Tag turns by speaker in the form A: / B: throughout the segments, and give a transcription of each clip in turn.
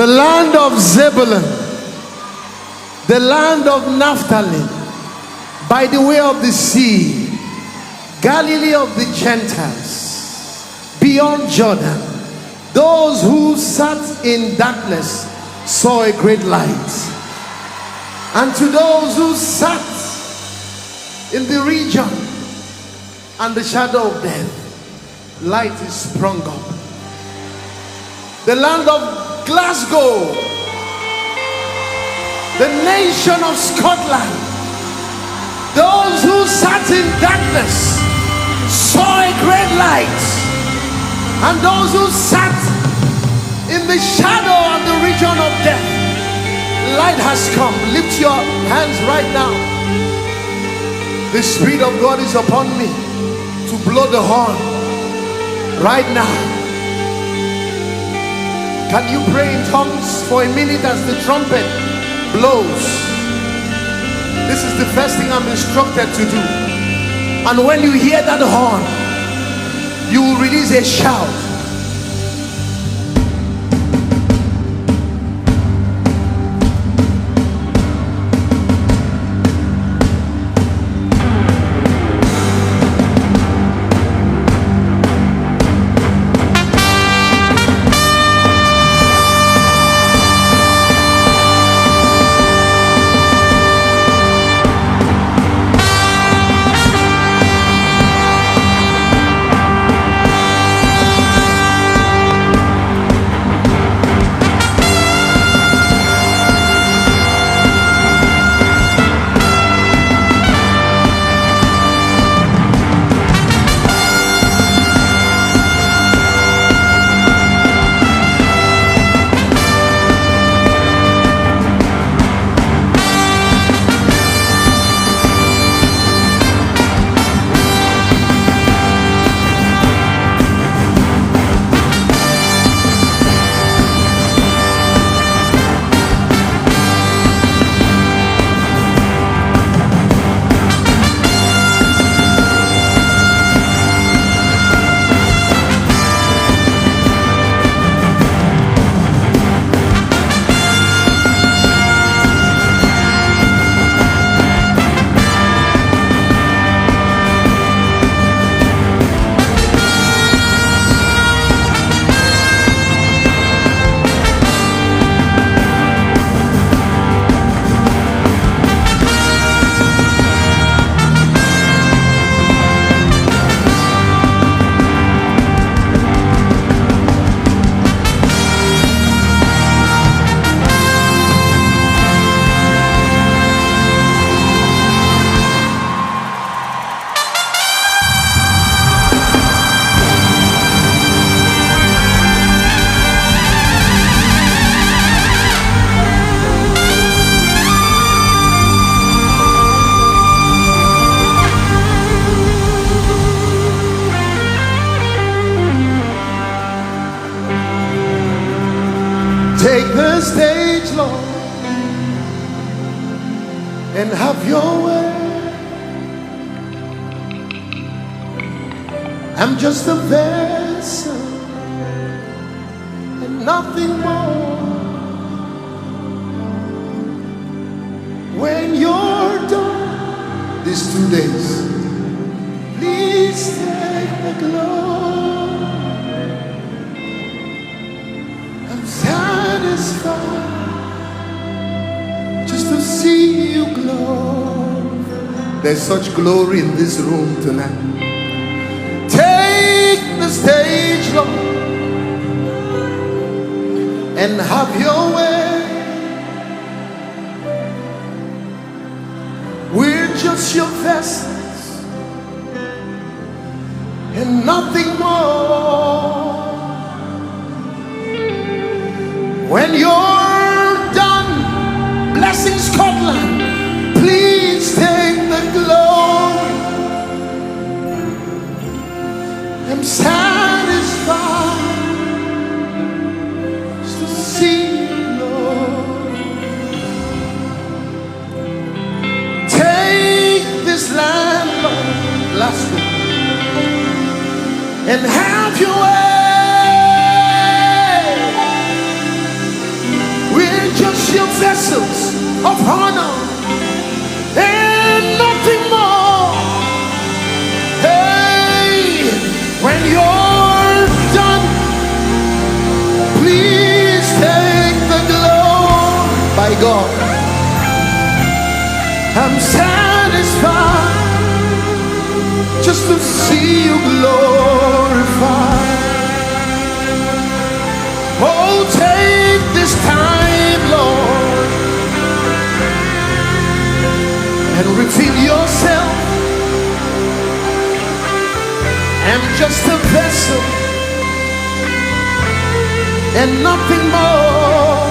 A: the land of Zebulun, the land of Naphtali, by the way of the sea, Galilee of the Gentiles, beyond Jordan, those who sat in darkness saw a great light. And to those who sat in the region and the shadow of death, light is sprung up. The land of Glasgow, the nation of Scotland, those who sat in darkness saw a great light, and those who sat in the shadow of the region of death, light has come. Lift your hands right now. The Spirit of God is upon me to blow the horn right now. Can you pray in tongues for a minute as the trumpet blows? This is the first thing I'm instructed to do. And when you hear that horn, you will release a shout. Take the stage, Lord, and have your way. I'm just a vessel and nothing more. When you're done these 2 days, please take the glory. I'm satisfied just to see you glow. There's such glory in this room tonight. Take the stage, Lord, and have your way. We're just your vessels and nothing more. When you're done blessing Scotland, please take the glory. I'm satisfied just to see you, Lord. Take this land, Lord, last week, and have your way. vessels of honor and nothing more. Hey, when you're done, please take the glory. By God, I'm satisfied just to see you glorified. Oh, take this time, Lord, and reveal yourself. I'm just a vessel and nothing more.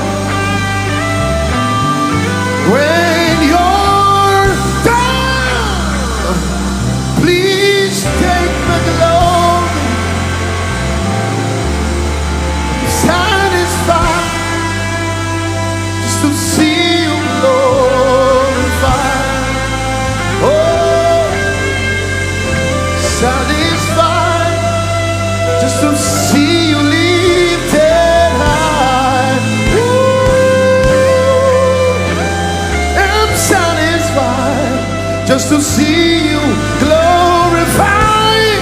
A: When you're done, please take the glory. Satisfied just to see you glorified. Oh, satisfied just to see you lifted high. Ooh, I'm satisfied just to see you glorified.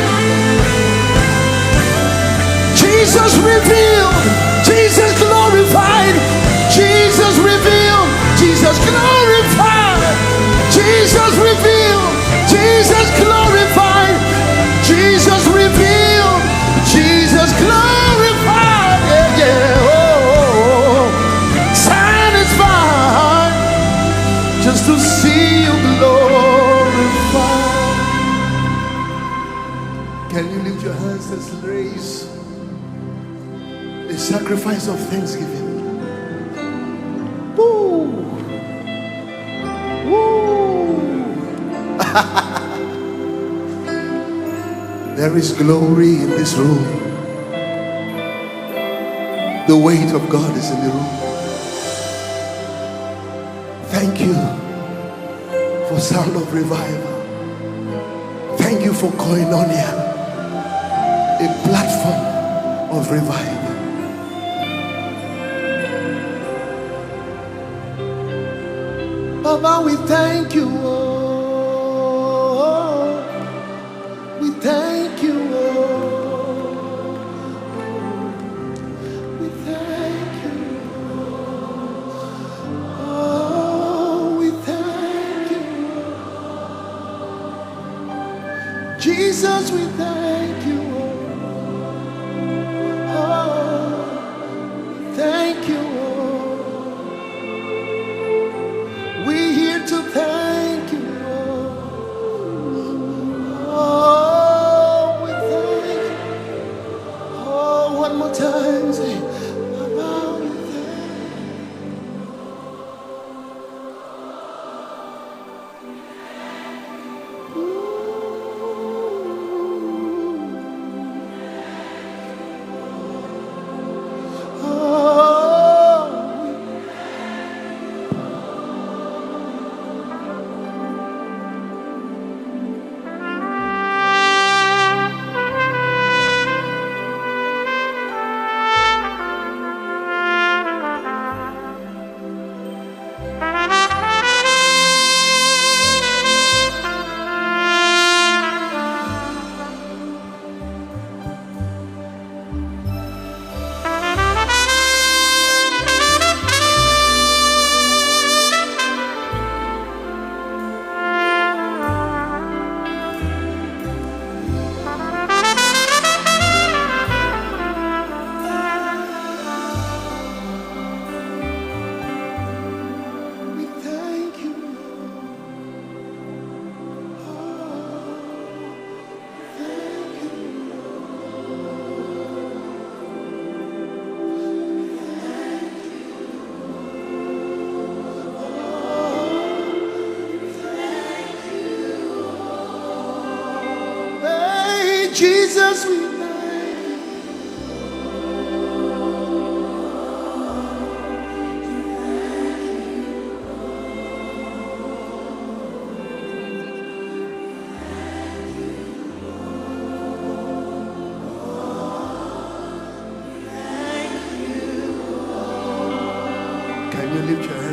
A: Jesus revealed, Jesus glorified, Jesus revealed, Jesus glorified, Jesus revealed, Jesus glorified, Jesus revealed, Jesus glorified. Yeah, yeah. Oh, satisfied just to see you glorified. Can you lift your hands? Let's raise a sacrifice of thanksgiving. Woo! Woo! There is glory in this room. The weight of God is in the room. Thank you for sound of revival. Thank you for Koinonia, a platform of revival. Baba, we thank you. Oh, we thank you. Oh, we thank you. Oh, we thank you. Jesus, we thank you. Oh, thank you. We're here to thank you. Oh, we thank you. Oh, one more time, say, Baba, we thank you.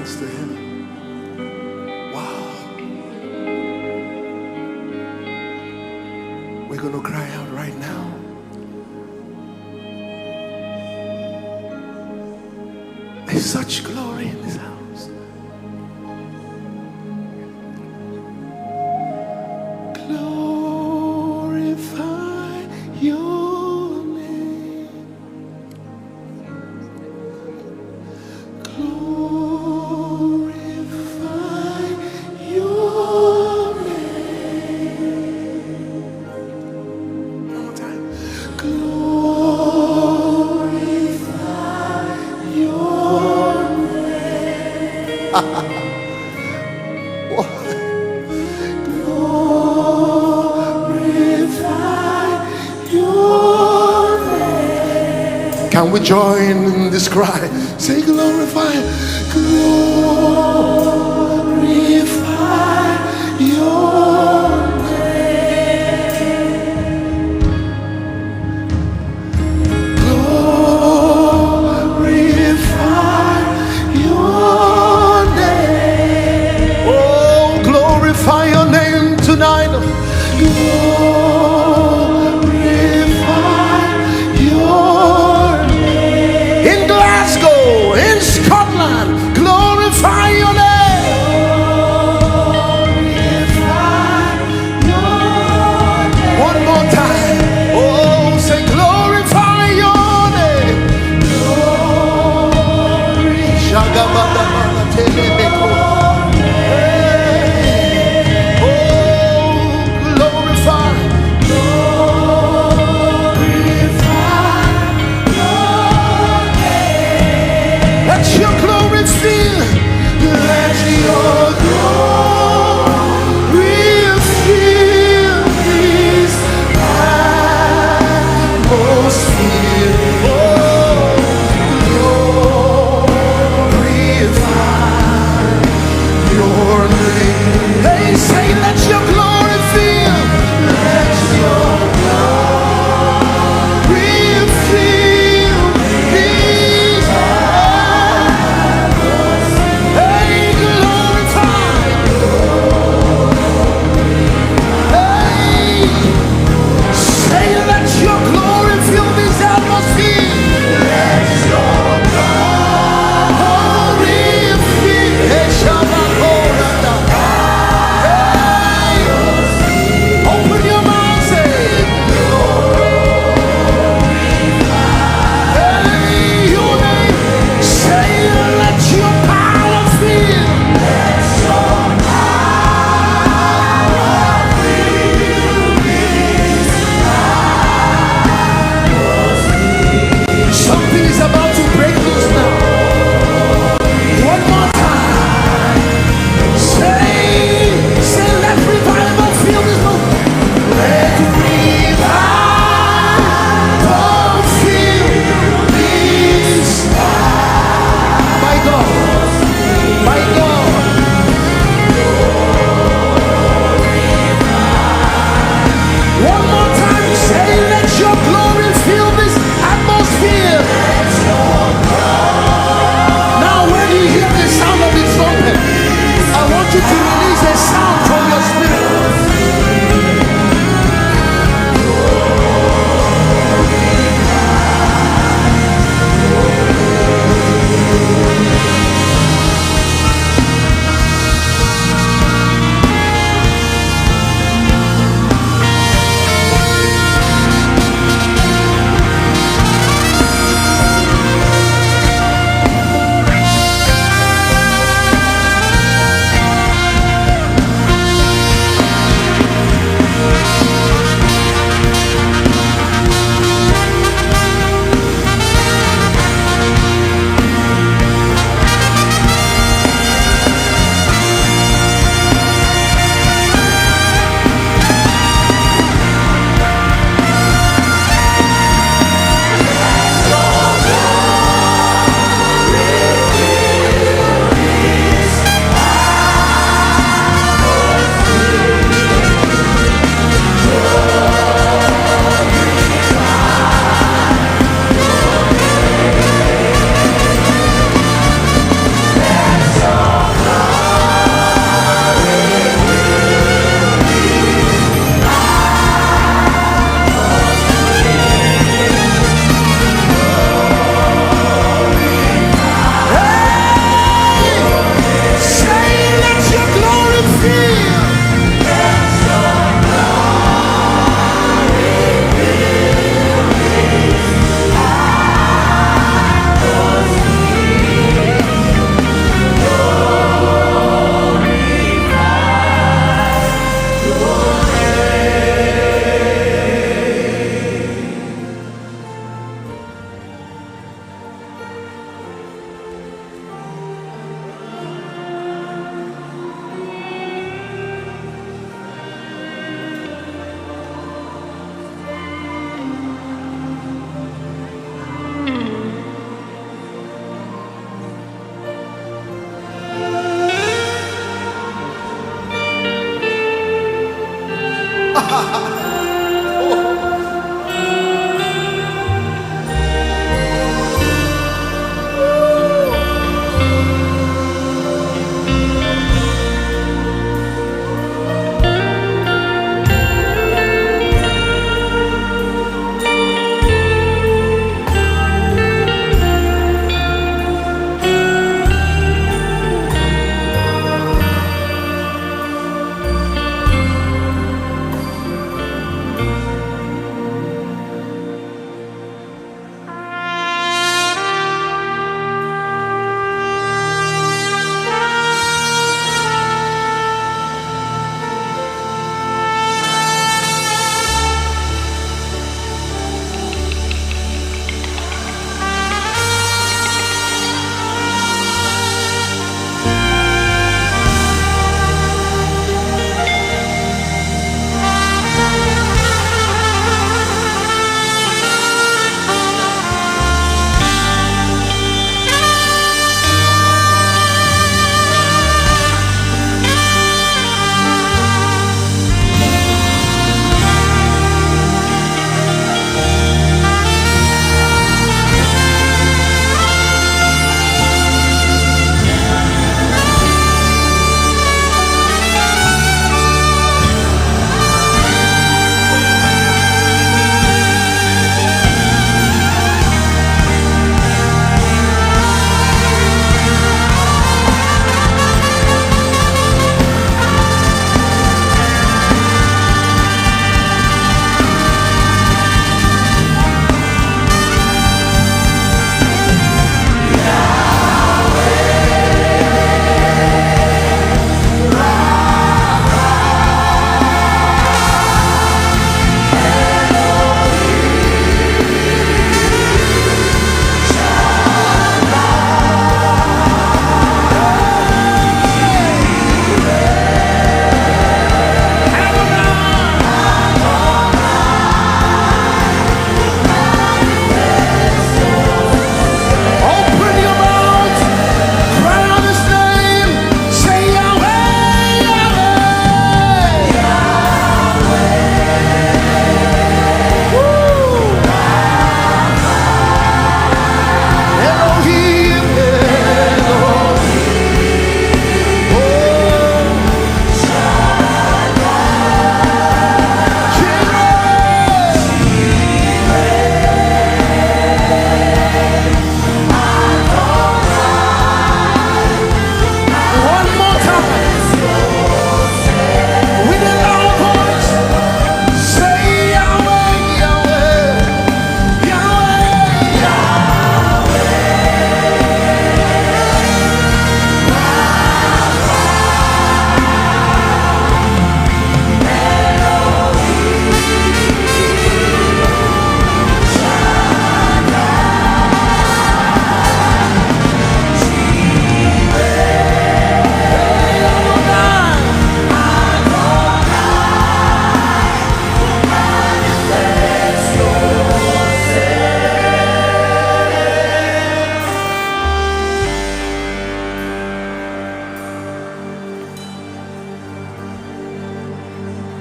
A: hands to Him. Wow. We're going to cry out right now. There's such glory in this house. Glorify your name. Glorify your name. One more time. Glorify your name. Glorify your name. Can we join in this cry? Say glorify, glorify your name. Glorify your name. Oh, glorify your name tonight. Glorify your name. In Glasgow, in Scotland, glorify your name. Glorify your name. One more time. Oh, say glorify your name. Let your glory fill. Let your glory fill this atmosphere. Oh, glorify your name. Hey, say, let your glory fill. Let your glory fill this atmosphere. Hey, glorify. Hey, say, let your glory fill this atmosphere. Let your glory fill. Hey, Shabbat, oh,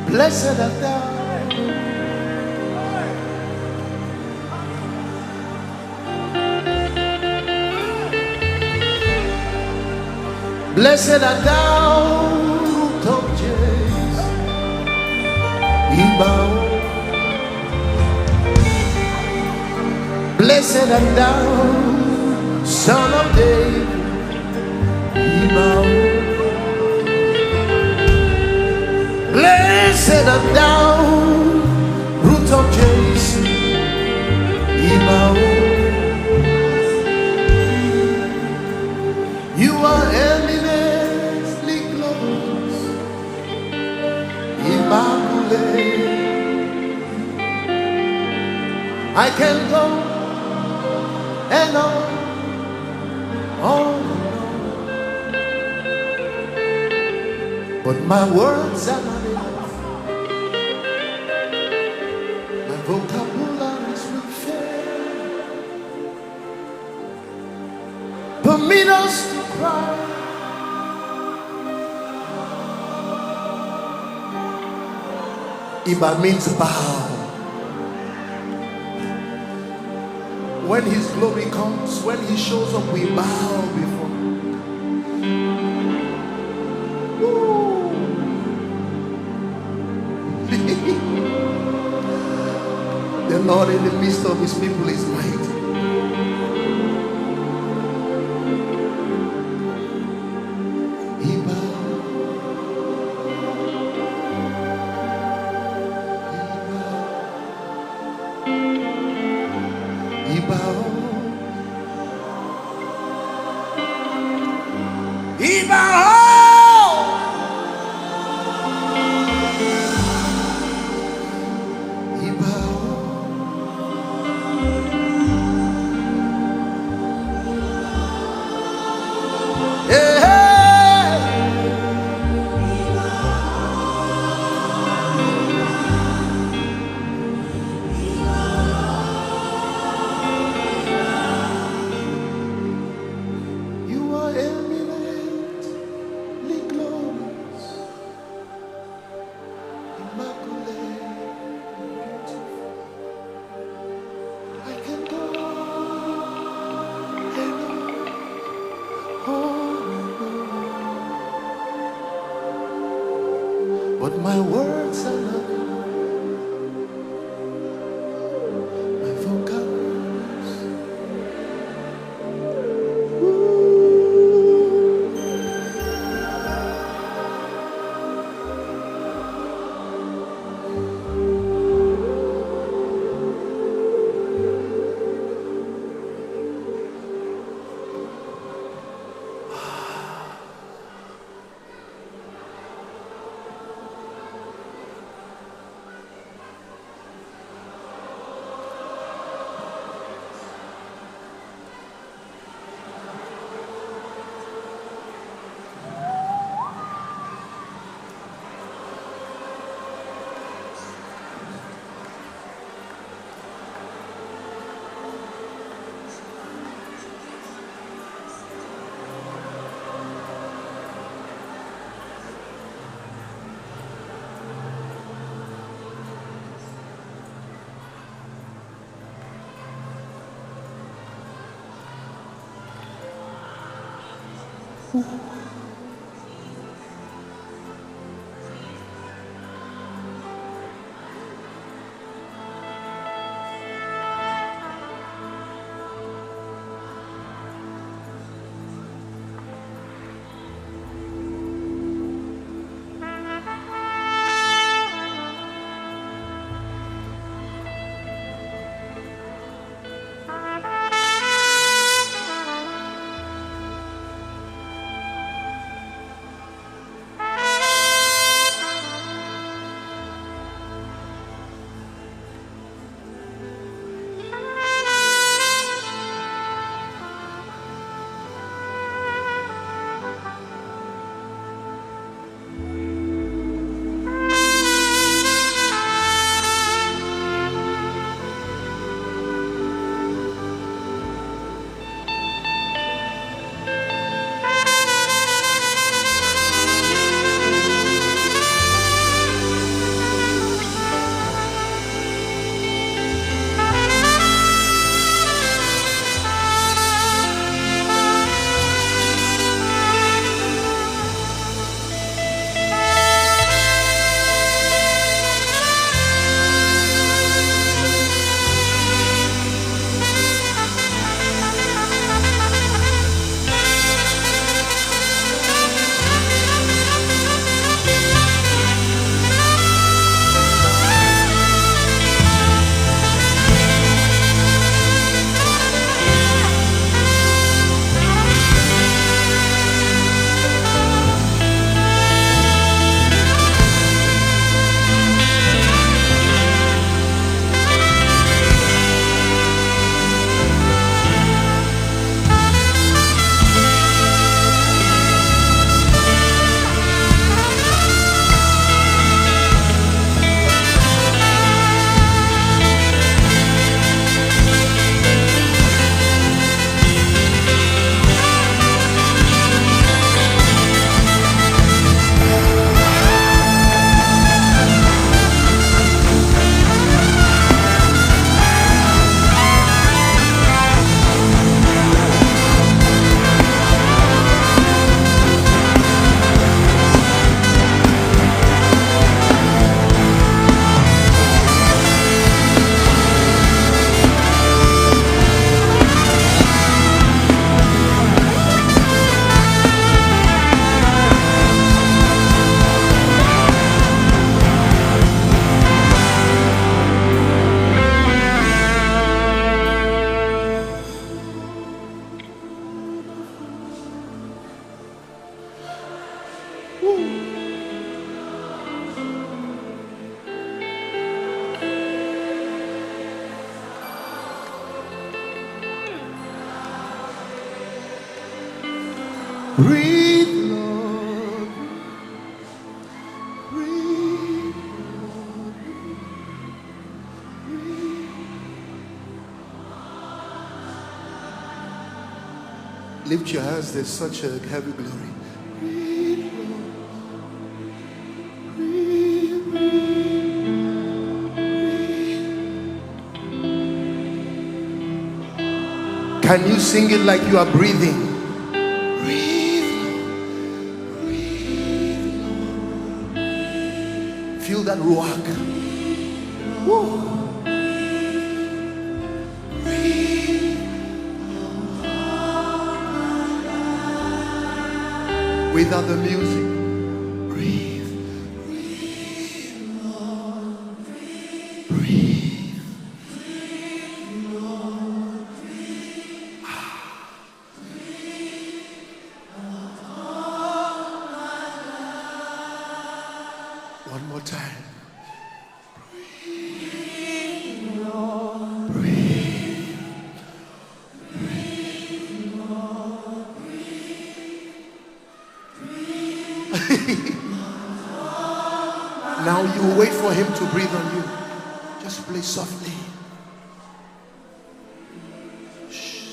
A: Blessed art thou. Blessed art thou, root of Jesse, Ibao. Blessed art thou, son of David, Ibao. Blessed art thou, root of Jesse, Ibao. You are eminently glorious, Immaculate. I can go and on, but my words are not enough. My vocabularies will fail. Permit us to cry. Iba means bow. When his glory comes, when he shows up, we bow before him. The Lord in the midst of his people is mighty. But my words are not my vocabularies. Breathe, Lord. Breathe, Lord. Breathe. Lift your hands, there's such a heavy glory. Breathe, Lord. Breathe, breathe. Can you sing it like you are breathing? Feel that ruach. Woo. Without the music, breathe. Breathe, Lord. Breathe. Breathe, Lord. Breathe. One more time. Breathe, Lord. Breathe. Breathe, Lord. Breathe. Now you wait for him to breathe on you. Just play softly. Shh.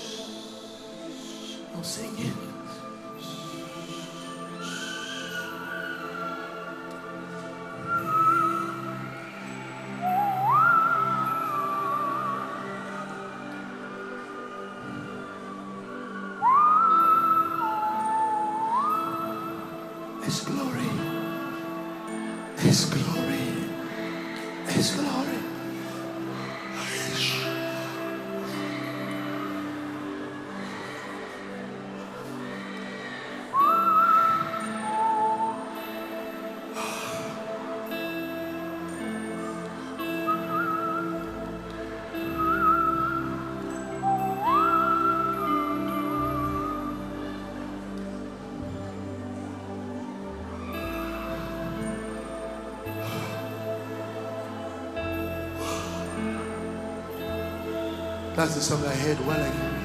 A: Don't sing it. His glory, His glory, His glory. That's the song I heard while I came.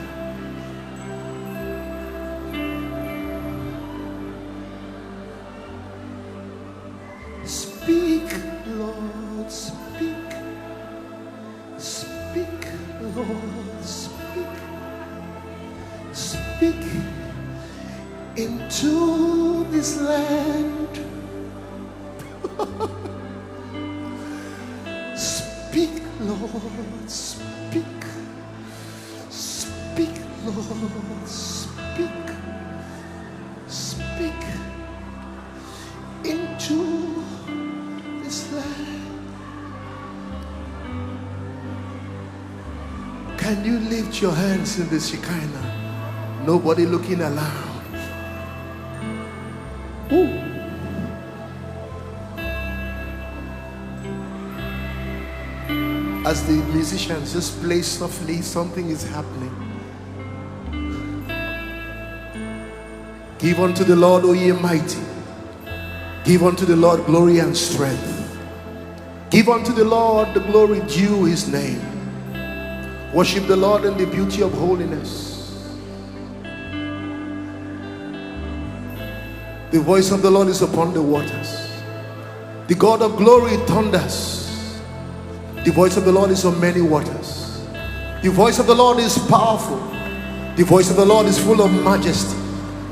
A: Speak, Lord, speak. Speak, Lord, speak. Speak into this land. Speak, Lord, speak. Speak, Lord, speak. Speak into this land. Can you lift your hands in the Shekinah? Nobody looking around. Ooh. As the musicians just play softly, something is happening. Give unto the Lord, O ye mighty. Give unto the Lord glory and strength. Give unto the Lord the glory due his name. Worship the Lord in the beauty of holiness. The voice of the Lord is upon the waters. The God of glory thunders. The voice of the Lord is on many waters. The voice of the Lord is powerful. The voice of the Lord is full of majesty.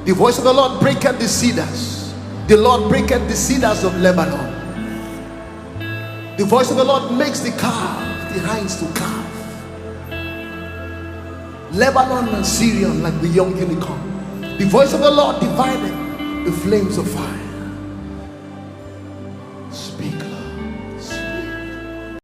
A: The voice of the Lord breaketh the cedars. The Lord breaketh the cedars of Lebanon. The voice of the Lord makes the calf, the hinds to calve. Lebanon and Syrian like the young unicorn. The voice of the Lord divided the flames of fire.